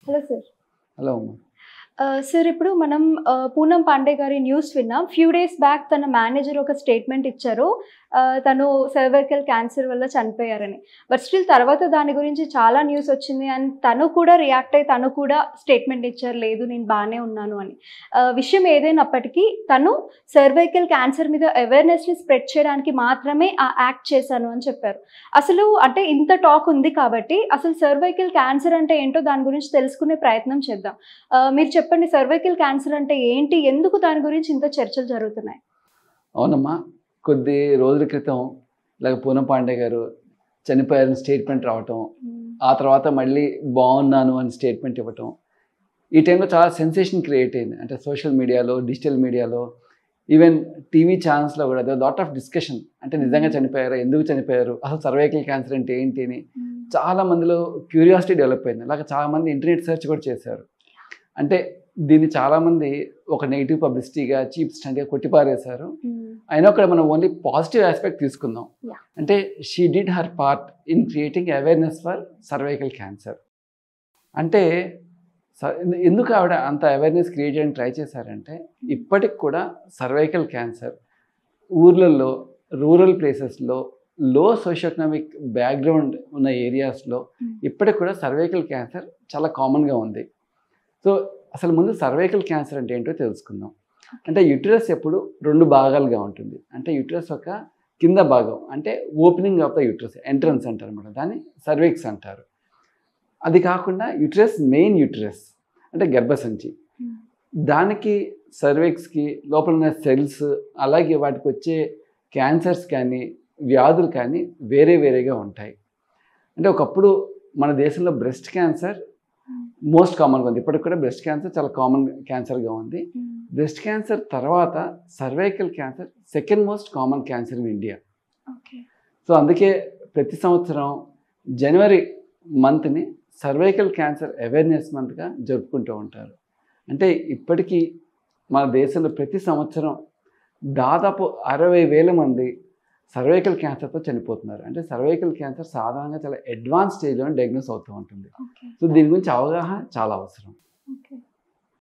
Hello sir. Hello అమ్మ. Sir ఇప్పుడు మనం పూనం పాండే గారి న్యూస్ విన్నాం. ఫ్యూ డేస్ బ్యాక్ తన మేనేజర్ ఒక స్టేట్మెంట్ ఇచ్చారు. తను సర్వైకల్ క్యాన్సర్ వల్ల చనిపోయారని. బట్ స్టిల్ తర్వాత దాని గురించి చాలా న్యూస్ వచ్చింది. అండ్ తను కూడా రియాక్ట్ అయ్యి తను కూడా స్టేట్మెంట్ ఇచ్చారు, లేదు నేను బాగానే ఉన్నాను అని. విషయం ఏదైనప్పటికీ తను సర్వైకల్ క్యాన్సర్ మీద అవేర్నెస్ని స్ప్రెడ్ చేయడానికి మాత్రమే ఆ యాక్ట్ చేశాను అని చెప్పారు. అసలు అంటే ఇంత టాక్ ఉంది కాబట్టి అసలు సర్వైకల్ క్యాన్సర్ అంటే ఏంటో దాని గురించి తెలుసుకునే ప్రయత్నం చేద్దాం. మీరు చెప్పండి, సర్వైకల్ క్యాన్సర్ అంటే ఏంటి, ఎందుకు దాని గురించి ఇంత చర్చలు జరుగుతున్నాయి? అవునమ్మా, కొద్ది రోజుల క్రితం ఇలాగ పూనం పాండే గారు చనిపోయారని స్టేట్మెంట్ రావటం, ఆ తర్వాత మళ్ళీ బాగున్నాను అని స్టేట్మెంట్ ఇవ్వటం, ఈ టైంలో చాలా సెన్సేషన్ క్రియేట్ అయింది. అంటే సోషల్ మీడియాలో, డిజిటల్ మీడియాలో, ఈవెన్ టీవీ ఛానల్స్లో కూడా లాట్ ఆఫ్ డిస్కషన్. అంటే నిజంగా చనిపోయారా, ఎందుకు చనిపోయారు, అసలు సర్వైకల్ క్యాన్సర్ అంటే ఏంటి అని చాలా మందిలో క్యూరియాసిటీ డెవలప్ అయింది. అలాగే చాలామంది ఇంటర్నెట్ సెర్చ్ కూడా చేశారు. అంటే దీన్ని చాలామంది ఒక నెగిటివ్ పబ్లిసిటీగా, చీప్ స్టంట్గా కొట్టిపారేశారు. అయినా కూడా మనం ఓన్లీ పాజిటివ్ ఆస్పెక్ట్ తీసుకుందాం. అంటే she did her part in creating awareness for cervical cancer. అంటే ఎందుకు ఆవిడ అంత అవేర్నెస్ క్రియేట్ చేయడానికి ట్రై చేశారంటే, ఇప్పటికి కూడా సర్వైకల్ క్యాన్సర్ ఊర్లలో, రూరల్ ప్లేసెస్లో, లో సోషియో ఎకనామిక్ బ్యాక్గ్రౌండ్ ఉన్న ఏరియాస్లో ఇప్పటికి కూడా సర్వైకల్ క్యాన్సర్ చాలా కామన్గా ఉంది. సో అసలు ముందు సర్వైకల్ క్యాన్సర్ అంటే ఏంటో తెలుసుకుందాం. అంటే యుటరస్ ఎప్పుడు 2 భాగాలుగా ఉంటుంది. అంటే యుటరస్ ఒక కింద భాగం, అంటే opening of the uterus, entrance అంటారు అన్నమాట, దాన్ని సర్విక్స్ అంటారు. అది కాకుండా యుటరస్, మెయిన్ యుటరస్ అంటే గర్భసంచి, దానికి సర్విక్స్కి లోపల ఉన్న సెల్స్, అలాగే వాటికి వచ్చే క్యాన్సర్స్ కానీ వ్యాధులు కానీ వేరే వేరేగా ఉంటాయి. అంటే ఒకప్పుడు మన దేశంలో బ్రెస్ట్ క్యాన్సర్ మోస్ట్ కామన్గా ఉంది. ఇప్పటికి కూడా బ్రెస్ట్ క్యాన్సర్ చాలా కామన్ క్యాన్సర్గా ఉంది. బ్రెస్ట్ క్యాన్సర్ తర్వాత cervical cancer second most common cancer in India. So అందుకే ప్రతి సంవత్సరం జనవరి మంత్ని సర్వైకల్ క్యాన్సర్ అవేర్నెస్ మంత్గా జరుపుకుంటూ ఉంటారు. అంటే ఇప్పటికీ మన దేశంలో ప్రతి సంవత్సరం దాదాపు 60,000 మంది సర్వైకల్ క్యాన్సర్తో చనిపోతున్నారు. అంటే సర్వైకల్ క్యాన్సర్ సాధారణంగా చాలా అడ్వాన్స్ స్టేజ్లో డయాగ్నోస్ అవుతూ ఉంటుంది. సో దీని గురించి అవగాహన చాలా అవసరం.